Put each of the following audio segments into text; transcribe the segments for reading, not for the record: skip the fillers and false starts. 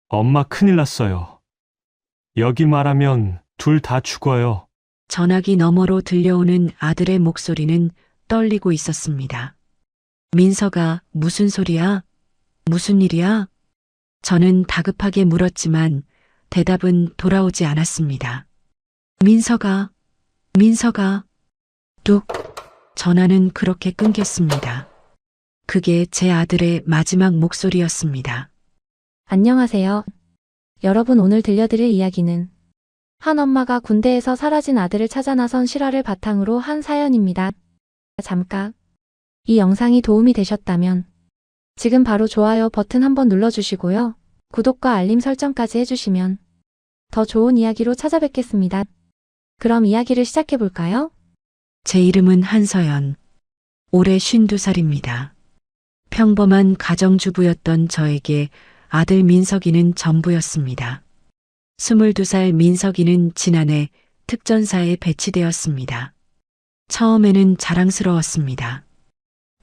엄마 큰일 났어요. 여기 말하면 둘 다 죽어요. 전화기 너머로 들려오는 아들의 목소리는 떨리고 있었습니다. 민서가 무슨 소리야? 무슨 일이야? 저는 다급하게 물었지만 대답은 돌아오지 않았습니다. 민서가, 뚝. 전화는 그렇게 끊겼습니다. 그게 제 아들의 마지막 목소리였습니다. 안녕하세요. 여러분, 오늘 들려드릴 이야기는 한 엄마가 군대에서 사라진 아들을 찾아 나선 실화를 바탕으로 한 사연입니다. 잠깐. 이 영상이 도움이 되셨다면 지금 바로 좋아요 버튼 한번 눌러주시고요. 구독과 알림 설정까지 해주시면 더 좋은 이야기로 찾아뵙겠습니다. 그럼 이야기를 시작해볼까요? 제 이름은 한서연. 올해 52살입니다. 평범한 가정주부였던 저에게 아들 민석이는 전부였습니다. 22살 민석이는 지난해 특전사에 배치되었습니다. 처음에는 자랑스러웠습니다.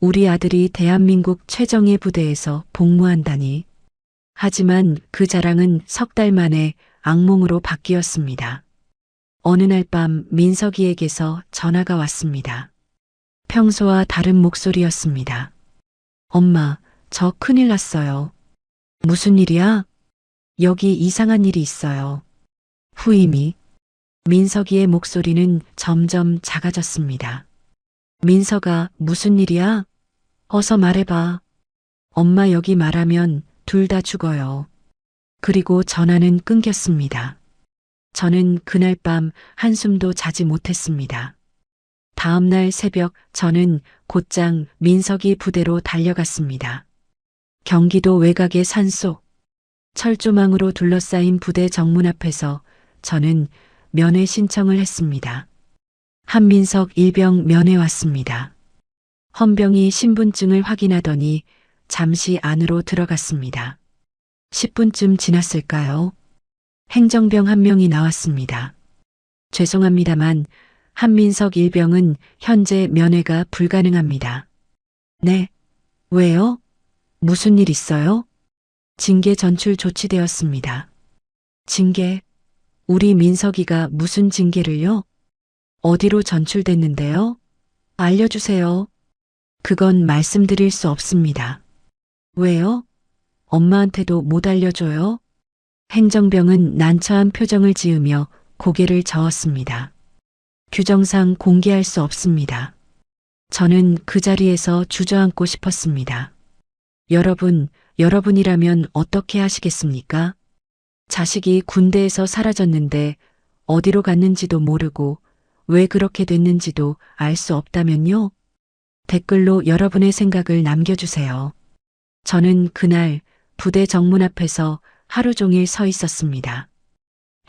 우리 아들이 대한민국 최정예 부대에서 복무한다니. 하지만 그 자랑은 석 달 만에 악몽으로 바뀌었습니다. 어느 날 밤 민석이에게서 전화가 왔습니다. 평소와 다른 목소리였습니다. 엄마, 저 큰일 났어요. 무슨 일이야? 여기 이상한 일이 있어요. 후임이. 민석이의 목소리는 점점 작아졌습니다. 민석아, 무슨 일이야? 어서 말해봐. 엄마, 여기 말하면 둘 다 죽어요. 그리고 전화는 끊겼습니다. 저는 그날 밤 한숨도 자지 못했습니다. 다음 날 새벽 저는 곧장 민석이 부대로 달려갔습니다. 경기도 외곽의 산속, 철조망으로 둘러싸인 부대 정문 앞에서 저는 면회 신청을 했습니다. 한민석 일병 면회 왔습니다. 헌병이 신분증을 확인하더니 잠시 안으로 들어갔습니다. 10분쯤 지났을까요? 행정병 한 명이 나왔습니다. 죄송합니다만 한민석 일병은 현재 면회가 불가능합니다. 네? 왜요? 무슨 일 있어요? 징계 전출 조치되었습니다. 징계? 우리 민석이가 무슨 징계를요? 어디로 전출됐는데요? 알려주세요. 그건 말씀드릴 수 없습니다. 왜요? 엄마한테도 못 알려줘요? 행정병은 난처한 표정을 지으며 고개를 저었습니다. 규정상 공개할 수 없습니다. 저는 그 자리에서 주저앉고 싶었습니다. 여러분이라면 어떻게 하시겠습니까? 자식이 군대에서 사라졌는데 어디로 갔는지도 모르고 왜 그렇게 됐는지도 알 수 없다면요? 댓글로 여러분의 생각을 남겨주세요. 저는 그날 부대 정문 앞에서 하루 종일 서 있었습니다.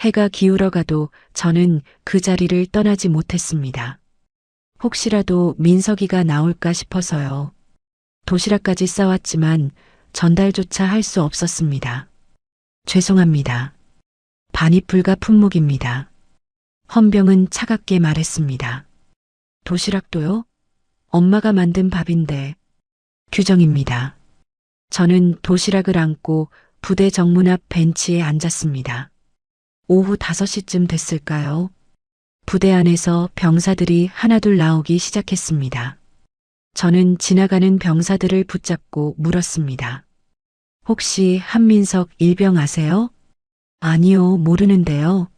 해가 기울어가도 저는 그 자리를 떠나지 못했습니다. 혹시라도 민석이가 나올까 싶어서요. 도시락까지 싸왔지만 전달조차 할 수 없었습니다. 죄송합니다. 반입불가 품목입니다. 헌병은 차갑게 말했습니다. 도시락도요? 엄마가 만든 밥인데. 규정입니다. 저는 도시락을 안고 부대 정문 앞 벤치에 앉았습니다. 오후 5시쯤 됐을까요? 부대 안에서 병사들이 하나둘 나오기 시작했습니다. 저는 지나가는 병사들을 붙잡고 물었습니다. 혹시 한민석 일병 아세요? 아니요, 모르는데요.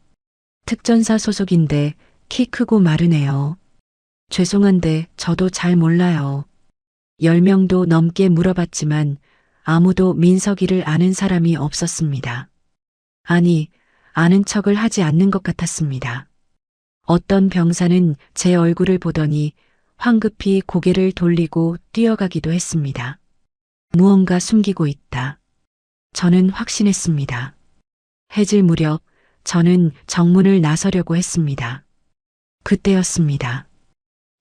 특전사 소속인데 키 크고 마르네요. 죄송한데 저도 잘 몰라요. 10명도 넘게 물어봤지만 아무도 민석이를 아는 사람이 없었습니다. 아니, 아는 척을 하지 않는 것 같았습니다. 어떤 병사는 제 얼굴을 보더니 황급히 고개를 돌리고 뛰어가기도 했습니다. 무언가 숨기고 있다. 저는 확신했습니다. 해질 무렵 저는 정문을 나서려고 했습니다. 그때였습니다.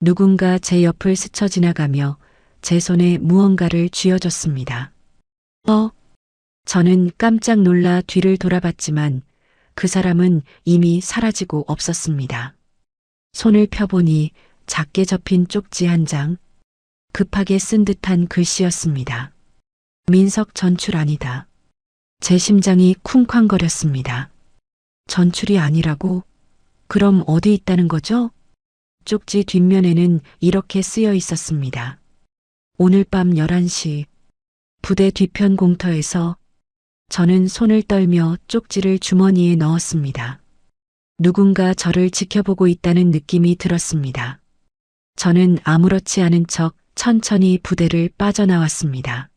누군가 제 옆을 스쳐 지나가며 제 손에 무언가를 쥐어줬습니다. 저는 깜짝 놀라 뒤를 돌아봤지만 그 사람은 이미 사라지고 없었습니다. 손을 펴보니 작게 접힌 쪽지 한 장, 급하게 쓴 듯한 글씨였습니다. 민석 전출 아니다. 제 심장이 쿵쾅거렸습니다. 전출이 아니라고? 그럼 어디 있다는 거죠? 쪽지 뒷면에는 이렇게 쓰여 있었습니다. 오늘 밤 11시 부대 뒤편 공터에서. 저는 손을 떨며 쪽지를 주머니에 넣었습니다. 누군가 저를 지켜보고 있다는 느낌이 들었습니다. 저는 아무렇지 않은 척 천천히 부대를 빠져나왔습니다.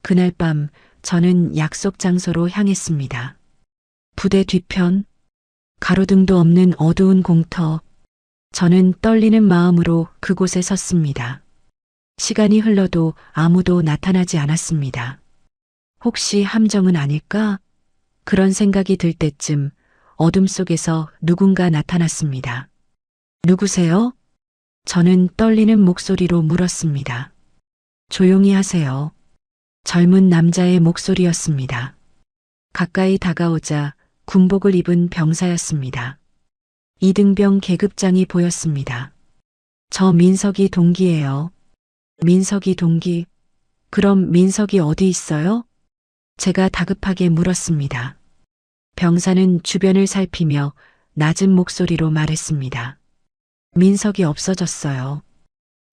그날 밤 저는 약속 장소로 향했습니다. 부대 뒤편, 가로등도 없는 어두운 공터. 저는 떨리는 마음으로 그곳에 섰습니다. 시간이 흘러도 아무도 나타나지 않았습니다. 혹시 함정은 아닐까? 그런 생각이 들 때쯤 어둠 속에서 누군가 나타났습니다. 누구세요? 저는 떨리는 목소리로 물었습니다. 조용히 하세요. 젊은 남자의 목소리였습니다. 가까이 다가오자 군복을 입은 병사였습니다. 이등병 계급장이 보였습니다. 저 민석이 동기예요. 민석이 동기? 그럼 민석이 어디 있어요? 제가 다급하게 물었습니다. 병사는 주변을 살피며 낮은 목소리로 말했습니다. 민석이 없어졌어요.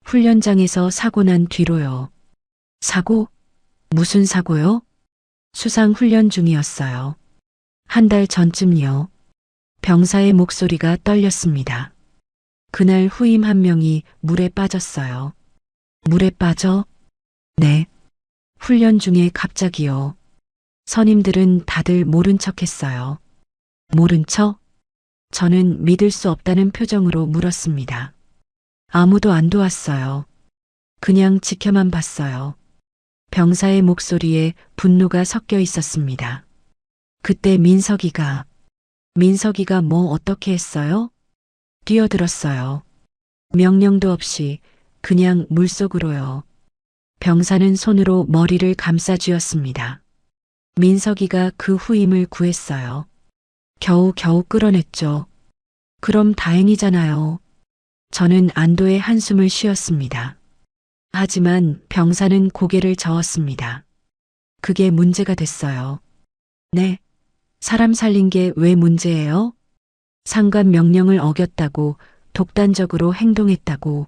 훈련장에서 사고 난 뒤로요. 사고? 무슨 사고요? 수상 훈련 중이었어요. 한 달 전쯤요. 병사의 목소리가 떨렸습니다. 그날 후임 한 명이 물에 빠졌어요. 물에 빠져? 네. 훈련 중에 갑자기요. 선임들은 다들 모른 척 했어요. 모른 척? 저는 믿을 수 없다는 표정으로 물었습니다. 아무도 안 도왔어요. 그냥 지켜만 봤어요. 병사의 목소리에 분노가 섞여 있었습니다. 그때 민석이가 뭐 어떻게 했어요? 뛰어들었어요. 명령도 없이 그냥 물속으로요. 병사는 손으로 머리를 감싸 쥐었습니다. 민석이가 그 후임을 구했어요. 겨우 끌어냈죠. 그럼 다행이잖아요. 저는 안도의 한숨을 쉬었습니다. 하지만 병사는 고개를 저었습니다. 그게 문제가 됐어요. 네. 사람 살린 게 왜 문제예요? 상관 명령을 어겼다고, 독단적으로 행동했다고.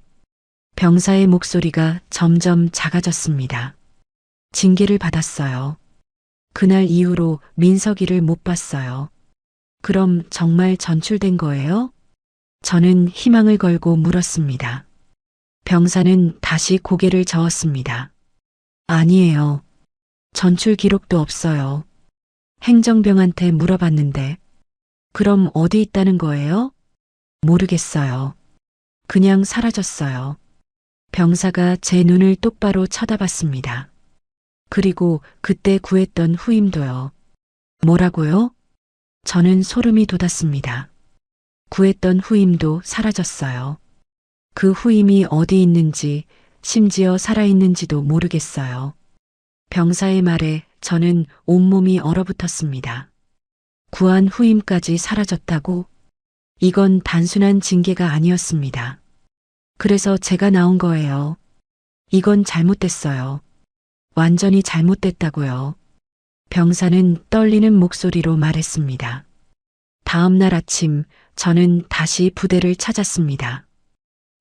병사의 목소리가 점점 작아졌습니다. 징계를 받았어요. 그날 이후로 민석이를 못 봤어요. 그럼 정말 전출된 거예요? 저는 희망을 걸고 물었습니다. 병사는 다시 고개를 저었습니다. 아니에요. 전출 기록도 없어요. 행정병한테 물어봤는데. 그럼 어디 있다는 거예요? 모르겠어요. 그냥 사라졌어요. 병사가 제 눈을 똑바로 쳐다봤습니다. 그리고 그때 구했던 후임도요. 뭐라고요? 저는 소름이 돋았습니다. 구했던 후임도 사라졌어요. 그 후임이 어디 있는지, 심지어 살아있는지도 모르겠어요. 병사의 말에 저는 온몸이 얼어붙었습니다. 구한 후임까지 사라졌다고? 이건 단순한 징계가 아니었습니다. 그래서 제가 나온 거예요. 이건 잘못됐어요. 완전히 잘못됐다고요. 병사는 떨리는 목소리로 말했습니다. 다음 날 아침 저는 다시 부대를 찾았습니다.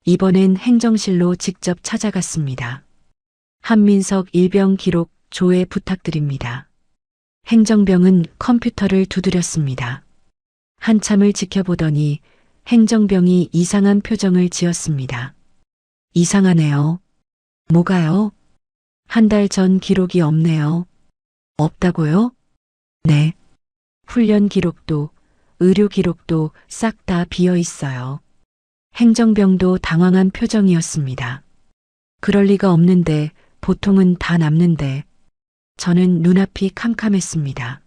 이번엔 행정실로 직접 찾아갔습니다. 한민석 일병 기록 조회 부탁드립니다. 행정병은 컴퓨터를 두드렸습니다. 한참을 지켜보더니 행정병이 이상한 표정을 지었습니다. 이상하네요. 뭐가요? 한 달 전 기록이 없네요. 없다고요? 네. 훈련 기록도, 의료 기록도 싹 다 비어 있어요. 행정병도 당황한 표정이었습니다. 그럴 리가 없는데, 보통은 다 남는데. 저는 눈앞이 캄캄했습니다.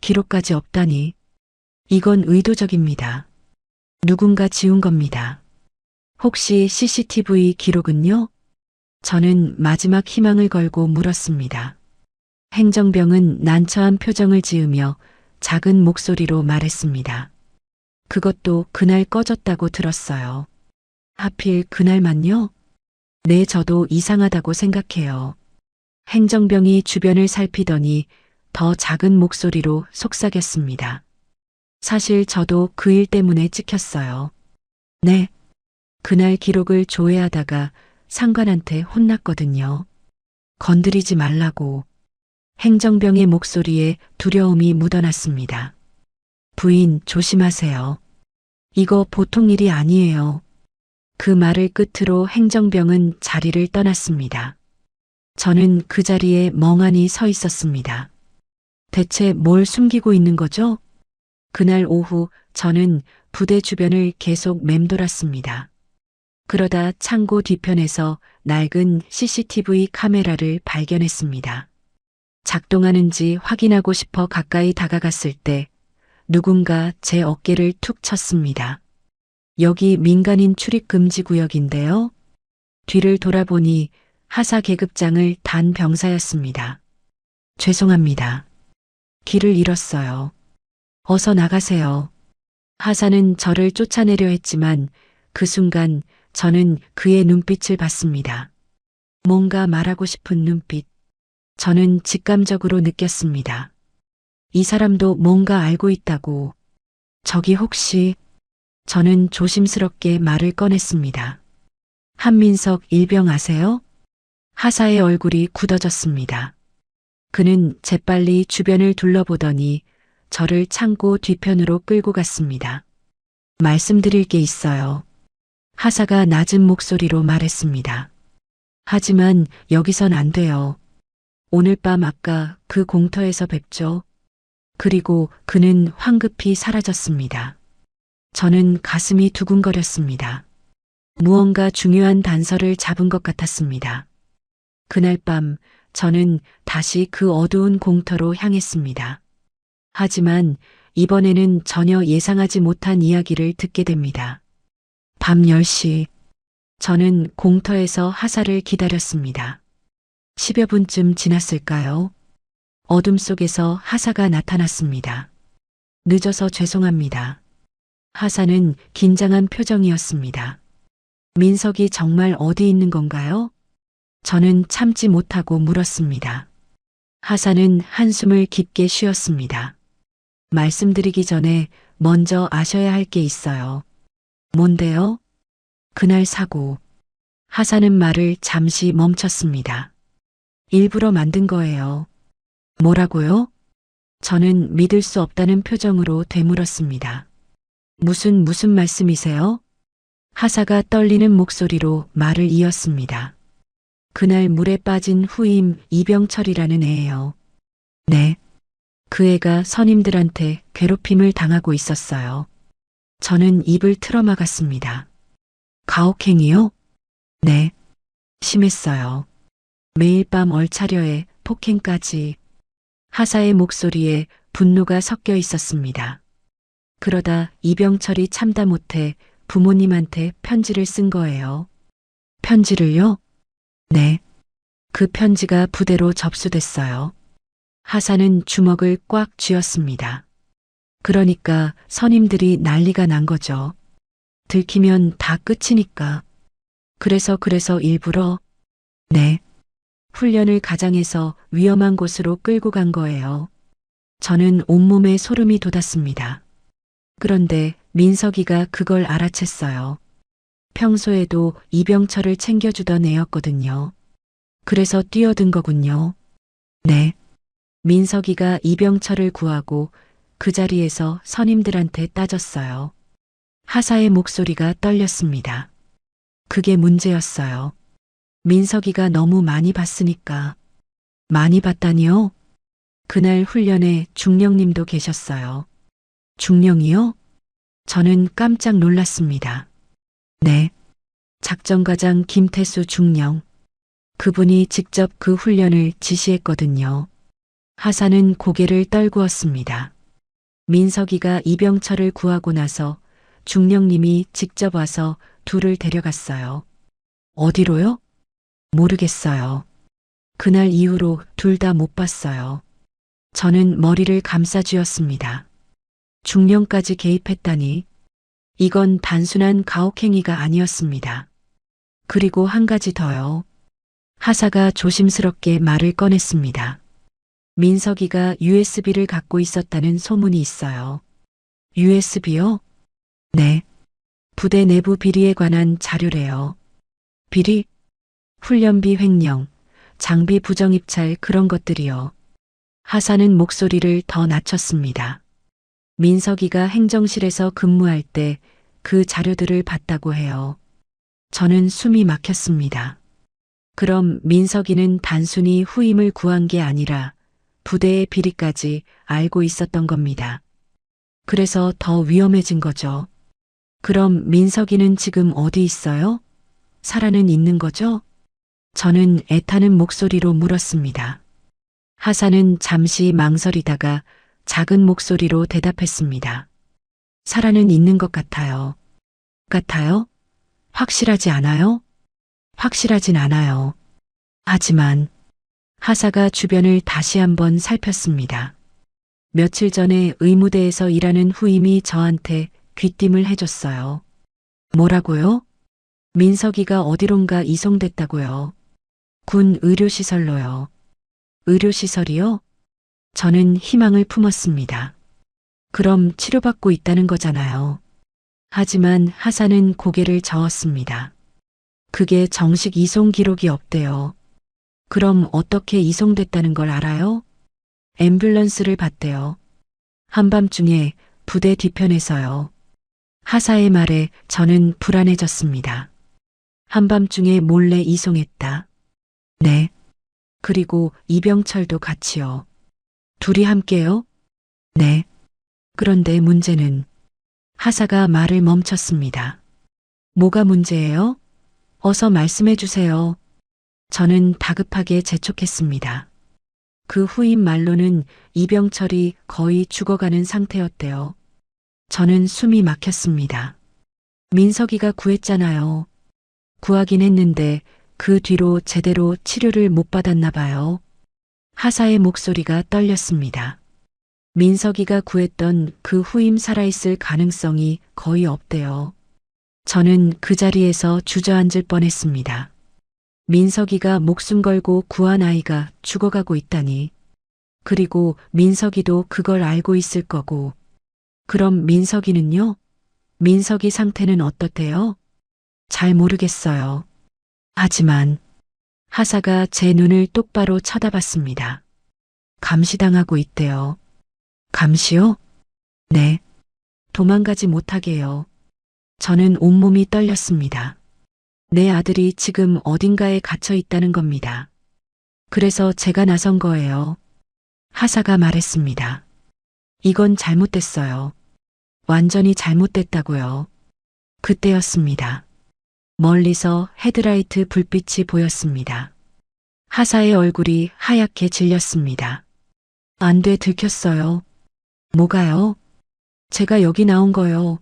기록까지 없다니. 이건 의도적입니다. 누군가 지운 겁니다. 혹시 CCTV 기록은요? 저는 마지막 희망을 걸고 물었습니다. 행정병은 난처한 표정을 지으며 작은 목소리로 말했습니다. 그것도 그날 꺼졌다고 들었어요. 하필 그날만요? 네, 저도 이상하다고 생각해요. 행정병이 주변을 살피더니 더 작은 목소리로 속삭였습니다. 사실 저도 그 일 때문에 찍혔어요. 네. 그날 기록을 조회하다가 상관한테 혼났거든요. 건드리지 말라고. 행정병의 목소리에 두려움이 묻어났습니다. 부인, 조심하세요. 이거 보통 일이 아니에요. 그 말을 끝으로 행정병은 자리를 떠났습니다. 저는 그 자리에 멍하니 서 있었습니다. 대체 뭘 숨기고 있는 거죠? 그날 오후 저는 부대 주변을 계속 맴돌았습니다. 그러다 창고 뒤편에서 낡은 CCTV 카메라를 발견했습니다. 작동하는지 확인하고 싶어 가까이 다가갔을 때 누군가 제 어깨를 툭 쳤습니다. 여기 민간인 출입 금지 구역인데요. 뒤를 돌아보니 하사 계급장을 단 병사였습니다. 죄송합니다. 길을 잃었어요. 어서 나가세요. 하사는 저를 쫓아내려 했지만 그 순간 저는 그의 눈빛을 봤습니다. 뭔가 말하고 싶은 눈빛. 저는 직감적으로 느꼈습니다. 이 사람도 뭔가 알고 있다고. 저기 혹시... 저는 조심스럽게 말을 꺼냈습니다. 한민석 일병 아세요? 하사의 얼굴이 굳어졌습니다. 그는 재빨리 주변을 둘러보더니 저를 창고 뒤편으로 끌고 갔습니다. 말씀드릴 게 있어요. 하사가 낮은 목소리로 말했습니다. 하지만 여기선 안 돼요. 오늘 밤 아까 그 공터에서 뵙죠. 그리고 그는 황급히 사라졌습니다. 저는 가슴이 두근거렸습니다. 무언가 중요한 단서를 잡은 것 같았습니다. 그날 밤 저는 다시 그 어두운 공터로 향했습니다. 하지만 이번에는 전혀 예상하지 못한 이야기를 듣게 됩니다. 밤 10시, 저는 공터에서 하사를 기다렸습니다. 10여 분쯤 지났을까요? 어둠 속에서 하사가 나타났습니다. 늦어서 죄송합니다. 하사는 긴장한 표정이었습니다. 민석이 정말 어디 있는 건가요? 저는 참지 못하고 물었습니다. 하사는 한숨을 깊게 쉬었습니다. 말씀드리기 전에 먼저 아셔야 할 게 있어요. 뭔데요? 그날 사고. 하사는 말을 잠시 멈췄습니다. 일부러 만든 거예요. 뭐라고요? 저는 믿을 수 없다는 표정으로 되물었습니다. 무슨 말씀이세요? 하사가 떨리는 목소리로 말을 이었습니다. 그날 물에 빠진 후임 이병철이라는 애예요. 네. 그 애가 선임들한테 괴롭힘을 당하고 있었어요. 저는 입을 틀어막았습니다. 가혹행위요? 네. 심했어요. 매일 밤 얼차려에 폭행까지. 하사의 목소리에 분노가 섞여 있었습니다. 그러다 이병철이 참다 못해 부모님한테 편지를 쓴 거예요. 편지를요? 네. 그 편지가 부대로 접수됐어요. 하사는 주먹을 꽉 쥐었습니다. 그러니까 선임들이 난리가 난 거죠. 들키면 다 끝이니까. 그래서 일부러. 네. 훈련을 가장해서 위험한 곳으로 끌고 간 거예요. 저는 온몸에 소름이 돋았습니다. 그런데 민석이가 그걸 알아챘어요. 평소에도 이병철을 챙겨주던 애였거든요. 그래서 뛰어든 거군요. 네. 민석이가 이병철을 구하고 그 자리에서 선임들한테 따졌어요. 하사의 목소리가 떨렸습니다. 그게 문제였어요. 민석이가 너무 많이 봤으니까. 많이 봤다니요? 그날 훈련에 중령님도 계셨어요. 중령이요? 저는 깜짝 놀랐습니다. 네. 작전과장 김태수 중령. 그분이 직접 그 훈련을 지시했거든요. 하사는 고개를 떨구었습니다. 민석이가 이병철을 구하고 나서 중령님이 직접 와서 둘을 데려갔어요. 어디로요? 모르겠어요. 그날 이후로 둘 다 못 봤어요. 저는 머리를 감싸쥐었습니다. 중령까지 개입했다니. 이건 단순한 가혹행위가 아니었습니다. 그리고 한 가지 더요. 하사가 조심스럽게 말을 꺼냈습니다. 민석이가 USB를 갖고 있었다는 소문이 있어요. USB요? 네. 부대 내부 비리에 관한 자료래요. 비리? 훈련비 횡령, 장비 부정 입찰 그런 것들이요. 하사는 목소리를 더 낮췄습니다. 민석이가 행정실에서 근무할 때 그 자료들을 봤다고 해요. 저는 숨이 막혔습니다. 그럼 민석이는 단순히 후임을 구한 게 아니라 부대의 비리까지 알고 있었던 겁니다. 그래서 더 위험해진 거죠. 그럼 민석이는 지금 어디 있어요? 살아는 있는 거죠? 저는 애타는 목소리로 물었습니다. 하사는 잠시 망설이다가 작은 목소리로 대답했습니다. 살아는 있는 것 같아요. 같아요? 확실하지 않아요? 확실하진 않아요. 하지만 하사가 주변을 다시 한번 살폈습니다. 며칠 전에 의무대에서 일하는 후임이 저한테 귀띔을 해줬어요. 뭐라고요? 민석이가 어디론가 이송됐다고요. 군 의료시설로요. 의료시설이요? 저는 희망을 품었습니다. 그럼 치료받고 있다는 거잖아요. 하지만 하사는 고개를 저었습니다. 그게 정식 이송 기록이 없대요. 그럼 어떻게 이송됐다는 걸 알아요? 앰뷸런스를 봤대요. 한밤중에 부대 뒤편에서요. 하사의 말에 저는 불안해졌습니다. 한밤중에 몰래 이송했다. 네. 그리고 이병철도 같이요. 둘이 함께요? 네. 그런데 문제는 하사가 말을 멈췄습니다. 뭐가 문제예요? 어서 말씀해 주세요. 저는 다급하게 재촉했습니다. 그 후임 말로는 이병철이 거의 죽어가는 상태였대요. 저는 숨이 막혔습니다. 민석이가 구했잖아요. 구하긴 했는데 그 뒤로 제대로 치료를 못 받았나 봐요. 하사의 목소리가 떨렸습니다. 민석이가 구했던 그 후임 살아있을 가능성이 거의 없대요. 저는 그 자리에서 주저앉을 뻔했습니다. 민석이가 목숨 걸고 구한 아이가 죽어가고 있다니. 그리고 민석이도 그걸 알고 있을 거고. 그럼 민석이는요? 민석이 상태는 어떻대요? 잘 모르겠어요. 하지만 하사가 제 눈을 똑바로 쳐다봤습니다. 감시당하고 있대요. 감시요? 네. 도망가지 못하게요. 저는 온몸이 떨렸습니다. 내 아들이 지금 어딘가에 갇혀 있다는 겁니다. 그래서 제가 나선 거예요. 하사가 말했습니다. 이건 잘못됐어요. 완전히 잘못됐다고요. 그때였습니다. 멀리서 헤드라이트 불빛이 보였습니다. 하사의 얼굴이 하얗게 질렸습니다. 안 돼, 들켰어요. 뭐가요? 제가 여기 나온 거요.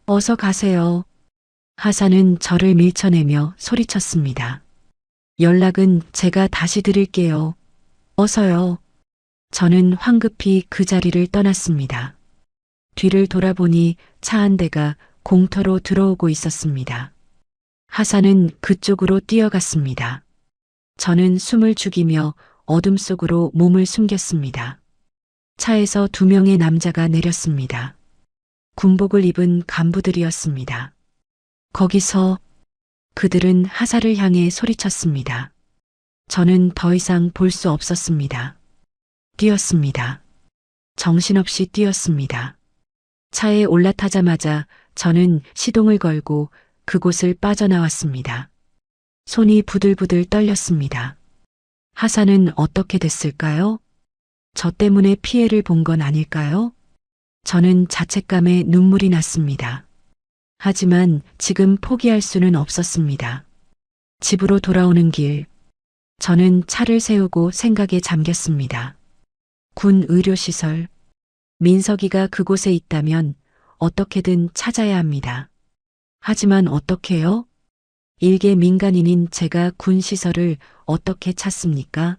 어서 가세요. 하사는 저를 밀쳐내며 소리쳤습니다. 연락은 제가 다시 드릴게요. 어서요. 저는 황급히 그 자리를 떠났습니다. 뒤를 돌아보니 차 한 대가 공터로 들어오고 있었습니다. 하사는 그쪽으로 뛰어갔습니다. 저는 숨을 죽이며 어둠 속으로 몸을 숨겼습니다. 차에서 2명의 남자가 내렸습니다. 군복을 입은 간부들이었습니다. 거기서 그들은 하사를 향해 소리쳤습니다. 저는 더 이상 볼 수 없었습니다. 뛰었습니다. 정신없이 뛰었습니다. 차에 올라타자마자 저는 시동을 걸고 그곳을 빠져나왔습니다. 손이 부들부들 떨렸습니다. 하사는 어떻게 됐을까요? 저 때문에 피해를 본 건 아닐까요? 저는 자책감에 눈물이 났습니다. 하지만 지금 포기할 수는 없었습니다. 집으로 돌아오는 길, 저는 차를 세우고 생각에 잠겼습니다. 군 의료시설, 민석이가 그곳에 있다면 어떻게든 찾아야 합니다. 하지만 어떻게요? 일개 민간인인 제가 군 시설을 어떻게 찾습니까?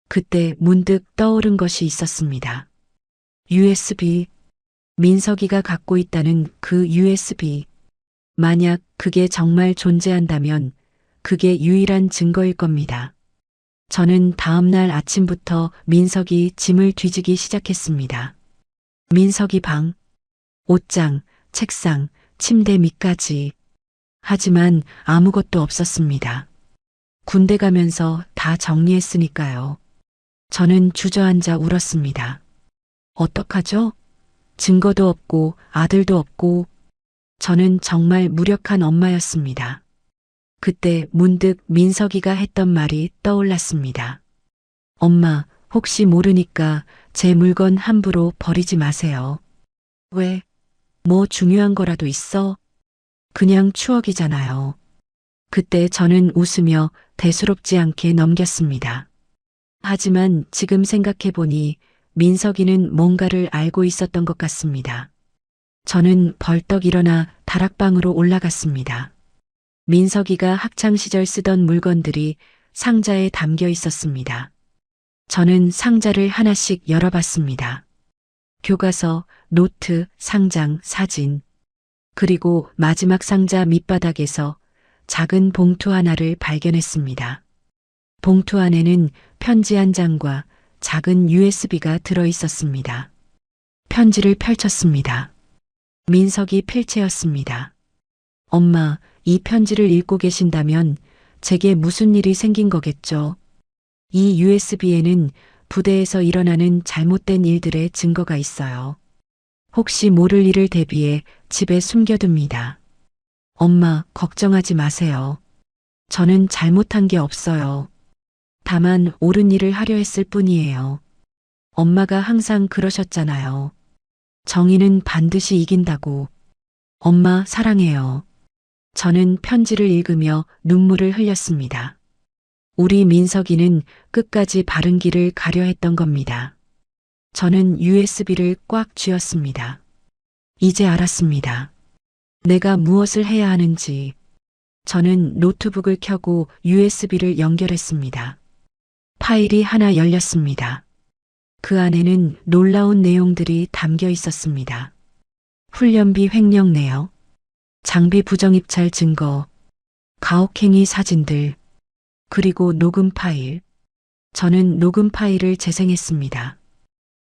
그때 문득 떠오른 것이 있었습니다. USB, 민석이가 갖고 있다는 그 USB. 만약 그게 정말 존재한다면 그게 유일한 증거일 겁니다. 저는 다음 날 아침부터 민석이 짐을 뒤지기 시작했습니다. 민석이 방, 옷장, 책상, 침대 밑까지. 하지만 아무것도 없었습니다. 군대 가면서 다 정리했으니까요. 저는 주저앉아 울었습니다. 어떡하죠? 증거도 없고 아들도 없고. 저는 정말 무력한 엄마였습니다. 그때 문득 민석이가 했던 말이 떠올랐습니다. 엄마, 혹시 모르니까 제 물건 함부로 버리지 마세요. 왜? 뭐 중요한 거라도 있어? 그냥 추억이잖아요. 그때 저는 웃으며 대수롭지 않게 넘겼습니다. 하지만 지금 생각해보니 민석이는 뭔가를 알고 있었던 것 같습니다. 저는 벌떡 일어나 다락방으로 올라갔습니다. 민석이가 학창시절 쓰던 물건들이 상자에 담겨 있었습니다. 저는 상자를 하나씩 열어봤습니다. 교과서, 노트, 상장, 사진. 그리고 마지막 상자 밑바닥에서 작은 봉투 하나를 발견했습니다. 봉투 안에는 편지 한 장과 작은 USB가 들어 있었습니다. 편지를 펼쳤습니다. 민석이 필체였습니다. 엄마, 이 편지를 읽고 계신다면 제게 무슨 일이 생긴 거겠죠? 이 USB에는 부대에서 일어나는 잘못된 일들의 증거가 있어요. 혹시 모를 일을 대비해 집에 숨겨둡니다. 엄마, 걱정하지 마세요. 저는 잘못한 게 없어요. 다만 옳은 일을 하려 했을 뿐이에요. 엄마가 항상 그러셨잖아요. 정의는 반드시 이긴다고. 엄마, 사랑해요. 저는 편지를 읽으며 눈물을 흘렸습니다. 우리 민석이는 끝까지 바른 길을 가려 했던 겁니다. 저는 USB를 꽉 쥐었습니다. 이제 알았습니다. 내가 무엇을 해야 하는지. 저는 노트북을 켜고 USB를 연결했습니다. 파일이 하나 열렸습니다. 그 안에는 놀라운 내용들이 담겨 있었습니다. 훈련비 횡령 내역, 장비 부정입찰 증거, 가혹행위 사진들, 그리고 녹음 파일. 저는 녹음 파일을 재생했습니다.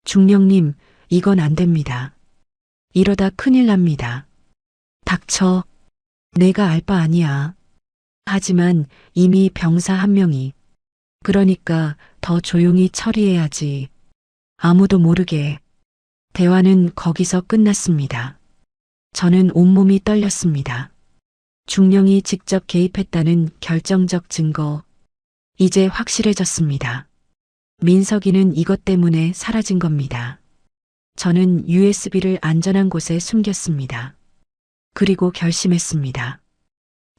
중령님, 이건 안 됩니다. 이러다 큰일 납니다. 닥쳐. 내가 알 바 아니야. 하지만 이미 병사 한 명이. 그러니까 더 조용히 처리해야지. 아무도 모르게. 대화는 거기서 끝났습니다. 저는 온몸이 떨렸습니다. 중령이 직접 개입했다는 결정적 증거. 이제 확실해졌습니다. 민석이는 이것 때문에 사라진 겁니다. 저는 USB를 안전한 곳에 숨겼습니다. 그리고 결심했습니다.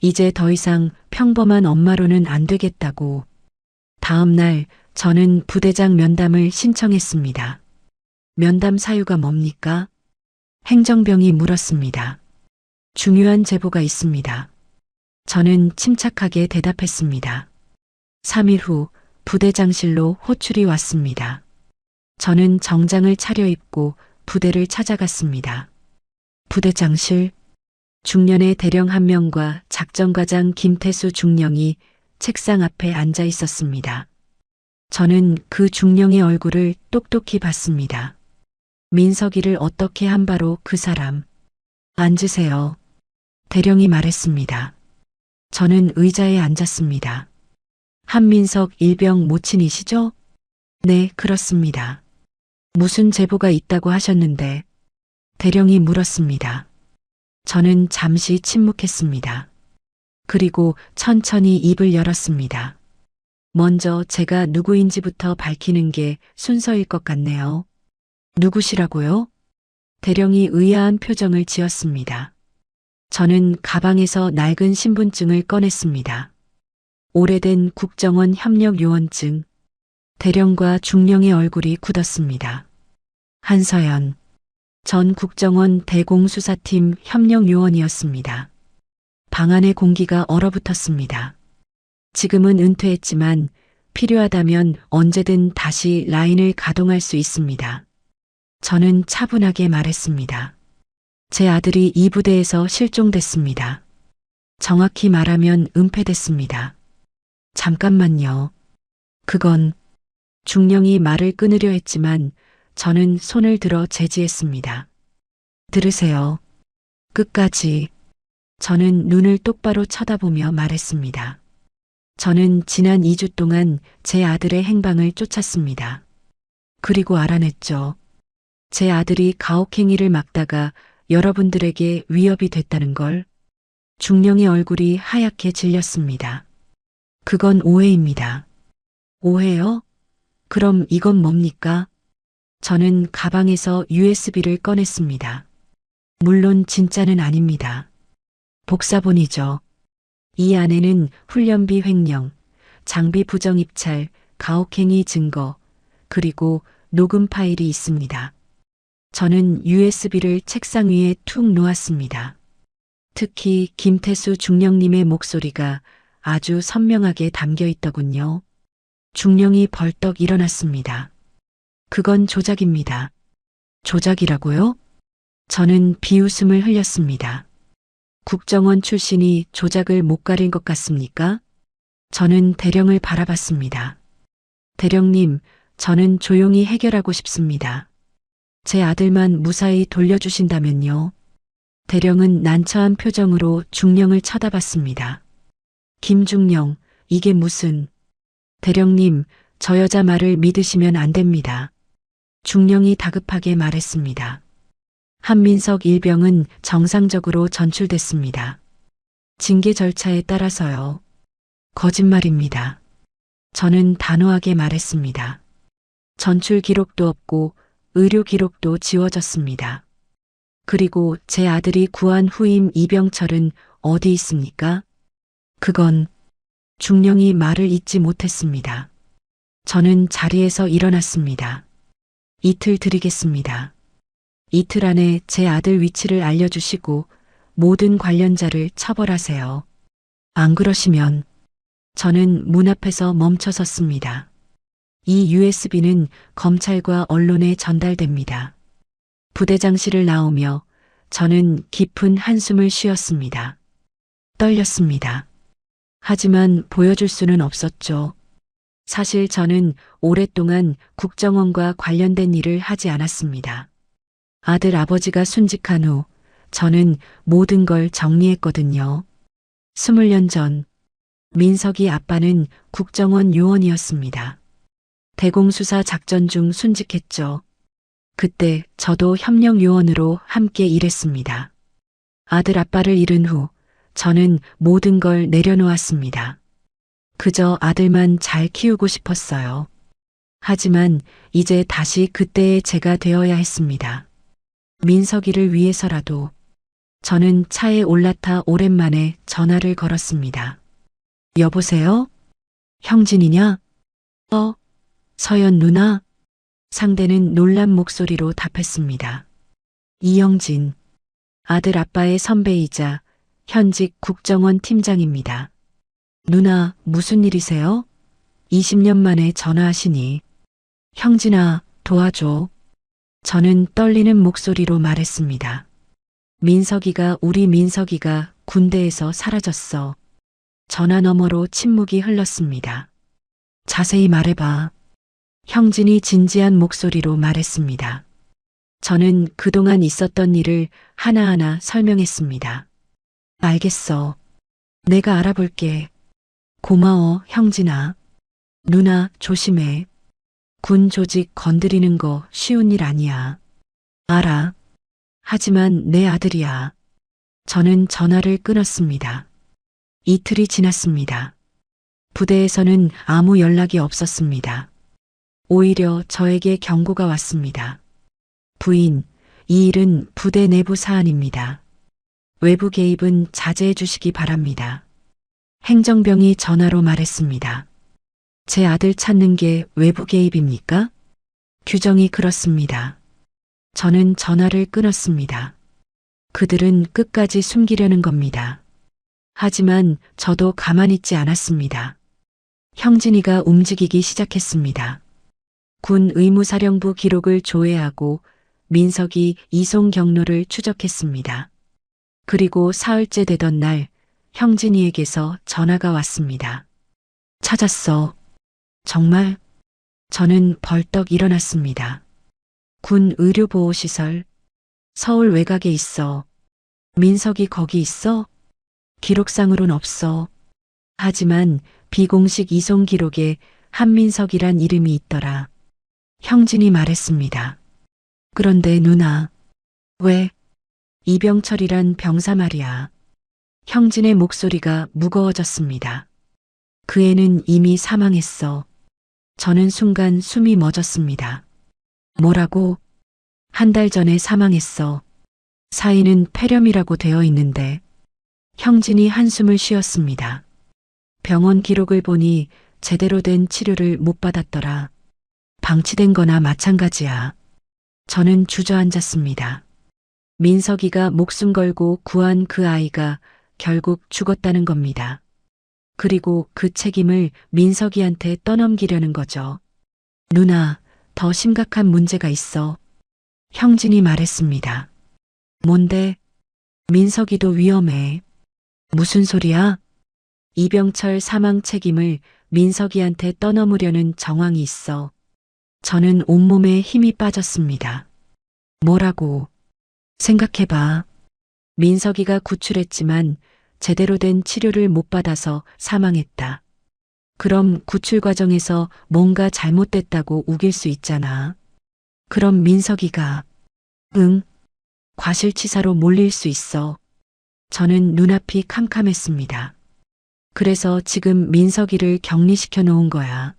이제 더 이상 평범한 엄마로는 안 되겠다고. 다음 날 저는 부대장 면담을 신청했습니다. 면담 사유가 뭡니까? 행정병이 물었습니다. 중요한 제보가 있습니다. 저는 침착하게 대답했습니다. 3일 후 부대장실로 호출이 왔습니다. 저는 정장을 차려입고 부대를 찾아갔습니다. 부대장실, 중년의 대령 한 명과 작전과장 김태수 중령이 책상 앞에 앉아 있었습니다. 저는 그 중령의 얼굴을 똑똑히 봤습니다. 민석이를 어떻게 한 바로 그 사람. 앉으세요. 대령이 말했습니다. 저는 의자에 앉았습니다. 한민석 일병 모친이시죠? 네, 그렇습니다. 무슨 제보가 있다고 하셨는데? 대령이 물었습니다. 저는 잠시 침묵했습니다. 그리고 천천히 입을 열었습니다. 먼저 제가 누구인지부터 밝히는 게 순서일 것 같네요. 누구시라고요? 대령이 의아한 표정을 지었습니다. 저는 가방에서 낡은 신분증을 꺼냈습니다. 오래된 국정원 협력요원증. 대령과 중령의 얼굴이 굳었습니다. 한서연. 전 국정원 대공수사팀 협력요원이었습니다. 방 안의 공기가 얼어붙었습니다. 지금은 은퇴했지만 필요하다면 언제든 다시 라인을 가동할 수 있습니다. 저는 차분하게 말했습니다. 제 아들이 이 부대에서 실종됐습니다. 정확히 말하면 은폐됐습니다. 잠깐만요. 그건 중령이 말을 끊으려 했지만 저는 손을 들어 제지했습니다. 들으세요. 끝까지. 저는 눈을 똑바로 쳐다보며 말했습니다. 저는 지난 2주 동안 제 아들의 행방을 쫓았습니다. 그리고 알아냈죠. 제 아들이 가혹행위를 막다가 여러분들에게 위협이 됐다는 걸. 중령의 얼굴이 하얗게 질렸습니다. 그건 오해입니다. 오해요? 그럼 이건 뭡니까? 저는 가방에서 USB를 꺼냈습니다. 물론 진짜는 아닙니다. 복사본이죠. 이 안에는 훈련비 횡령, 장비 부정 입찰, 가혹행위 증거, 그리고 녹음 파일이 있습니다. 저는 USB를 책상 위에 툭 놓았습니다. 특히 김태수 중령님의 목소리가 아주 선명하게 담겨 있더군요. 중령이 벌떡 일어났습니다. 그건 조작입니다. 조작이라고요? 저는 비웃음을 흘렸습니다. 국정원 출신이 조작을 못 가린 것 같습니까? 저는 대령을 바라봤습니다. 대령님, 저는 조용히 해결하고 싶습니다. 제 아들만 무사히 돌려주신다면요. 대령은 난처한 표정으로 중령을 쳐다봤습니다. 김중령, 이게 무슨... 대령님, 저 여자 말을 믿으시면 안 됩니다. 중령이 다급하게 말했습니다. 한민석 일병은 정상적으로 전출됐습니다. 징계 절차에 따라서요. 거짓말입니다. 저는 단호하게 말했습니다. 전출 기록도 없고 의료 기록도 지워졌습니다. 그리고 제 아들이 구한 후임 이병철은 어디 있습니까? 그건 중령이 말을 잇지 못했습니다. 저는 자리에서 일어났습니다. 이틀 드리겠습니다. 이틀 안에 제 아들 위치를 알려주시고 모든 관련자를 처벌하세요. 안 그러시면 저는 문 앞에서 멈춰 섰습니다. 이 USB는 검찰과 언론에 전달됩니다. 부대장실을 나오며 저는 깊은 한숨을 쉬었습니다. 떨렸습니다. 하지만 보여줄 수는 없었죠. 사실 저는 오랫동안 국정원과 관련된 일을 하지 않았습니다. 아들 아버지가 순직한 후 저는 모든 걸 정리했거든요. 20년 전 민석이 아빠는 국정원 요원이었습니다. 대공수사 작전 중 순직했죠. 그때 저도 협력 요원으로 함께 일했습니다. 아들 아빠를 잃은 후 저는 모든 걸 내려놓았습니다. 그저 아들만 잘 키우고 싶었어요. 하지만 이제 다시 그때의 제가 되어야 했습니다. 민석이를 위해서라도 저는 차에 올라타 오랜만에 전화를 걸었습니다. 여보세요? 형진이냐? 서연 누나? 상대는 놀란 목소리로 답했습니다. 이영진, 아들 아빠의 선배이자 현직 국정원 팀장입니다. 누나, 무슨 일이세요? 20년 만에 전화하시니. 형진아, 도와줘. 저는 떨리는 목소리로 말했습니다. 우리 민석이가 군대에서 사라졌어. 전화 너머로 침묵이 흘렀습니다. 자세히 말해봐. 형진이 진지한 목소리로 말했습니다. 저는 그동안 있었던 일을 하나하나 설명했습니다. 알겠어. 내가 알아볼게. 고마워, 형진아. 누나, 조심해. 군 조직 건드리는 거 쉬운 일 아니야. 알아. 하지만 내 아들이야. 저는 전화를 끊었습니다. 이틀이 지났습니다. 부대에서는 아무 연락이 없었습니다. 오히려 저에게 경고가 왔습니다. 부인, 이 일은 부대 내부 사안입니다. 외부 개입은 자제해 주시기 바랍니다. 행정병이 전화로 말했습니다. 제 아들 찾는 게 외부 개입입니까? 규정이 그렇습니다. 저는 전화를 끊었습니다. 그들은 끝까지 숨기려는 겁니다. 하지만 저도 가만히 있지 않았습니다. 형진이가 움직이기 시작했습니다. 군 의무사령부 기록을 조회하고 민석이 이송 경로를 추적했습니다. 그리고 사흘째 되던 날 형진이에게서 전화가 왔습니다. 찾았어. 정말? 저는 벌떡 일어났습니다. 군 의료보호시설. 서울 외곽에 있어. 민석이 거기 있어? 기록상으론 없어. 하지만 비공식 이송 기록에 한민석이란 이름이 있더라. 형진이 말했습니다. 그런데 누나, 왜? 이병철이란 병사 말이야. 형진의 목소리가 무거워졌습니다. 그 애는 이미 사망했어. 저는 순간 숨이 멎었습니다. 뭐라고? 한 달 전에 사망했어. 사인은 폐렴이라고 되어 있는데. 형진이 한숨을 쉬었습니다. 병원 기록을 보니 제대로 된 치료를 못 받았더라. 방치된 거나 마찬가지야. 저는 주저앉았습니다. 민석이가 목숨 걸고 구한 그 아이가 결국 죽었다는 겁니다. 그리고 그 책임을 민석이한테 떠넘기려는 거죠. 누나, 더 심각한 문제가 있어. 형진이 말했습니다. 뭔데? 민석이도 위험해. 무슨 소리야? 이병철 사망 책임을 민석이한테 떠넘으려는 정황이 있어. 저는 온몸에 힘이 빠졌습니다. 뭐라고? 생각해봐. 민석이가 구출했지만 제대로 된 치료를 못 받아서 사망했다. 그럼 구출 과정에서 뭔가 잘못됐다고 우길 수 있잖아. 그럼 민석이가, 과실치사로 몰릴 수 있어. 저는 눈앞이 캄캄했습니다. 그래서 지금 민석이를 격리시켜 놓은 거야.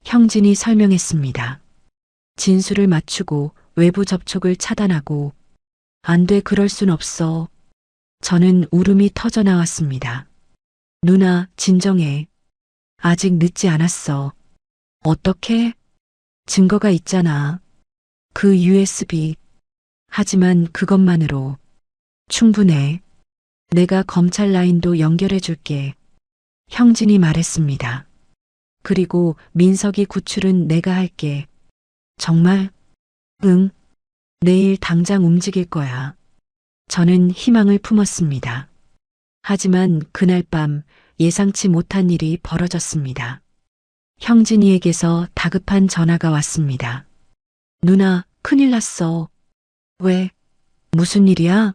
형진이 설명했습니다. 진술을 맞추고 외부 접촉을 차단하고. 안 돼, 그럴 순 없어. 저는 울음이 터져 나왔습니다. 누나, 진정해. 아직 늦지 않았어. 어떻게? 증거가 있잖아. 그 USB. 하지만 그것만으로 충분해. 내가 검찰 라인도 연결해 줄게. 형진이 말했습니다. 그리고 민석이 구출은 내가 할게. 정말? 응. 내일 당장 움직일 거야. 저는 희망을 품었습니다. 하지만 그날 밤 예상치 못한 일이 벌어졌습니다. 형진이에게서 다급한 전화가 왔습니다. 누나, 큰일 났어. 왜? 무슨 일이야?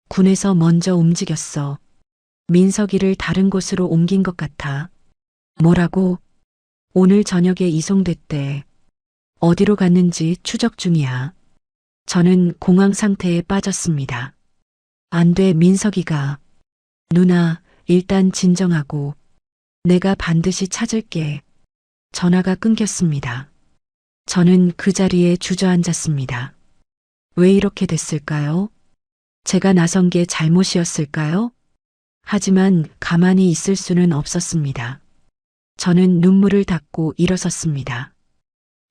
군에서 먼저 움직였어. 민석이를 다른 곳으로 옮긴 것 같아. 뭐라고? 오늘 저녁에 이송됐대. 어디로 갔는지 추적 중이야. 저는 공황 상태에 빠졌습니다. 안 돼, 민석이가. 누나, 일단 진정하고. 내가 반드시 찾을게. 전화가 끊겼습니다. 저는 그 자리에 주저앉았습니다. 왜 이렇게 됐을까요? 제가 나선 게 잘못이었을까요? 하지만 가만히 있을 수는 없었습니다. 저는 눈물을 닦고 일어섰습니다.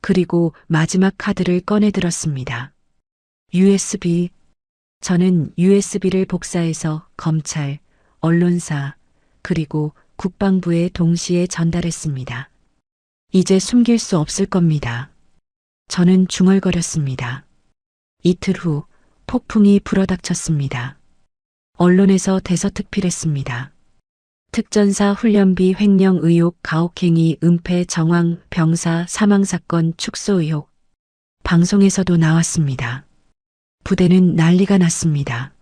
그리고 마지막 카드를 꺼내 들었습니다. USB. 저는 USB를 복사해서 검찰, 언론사, 그리고 국방부에 동시에 전달했습니다. 이제 숨길 수 없을 겁니다. 저는 중얼거렸습니다. 이틀 후 폭풍이 불어닥쳤습니다. 언론에서 대서특필했습니다. 특전사 훈련비 횡령 의혹, 가혹행위, 은폐, 정황, 병사 사망사건 축소 의혹. 방송에서도 나왔습니다. 부대는 난리가 났습니다.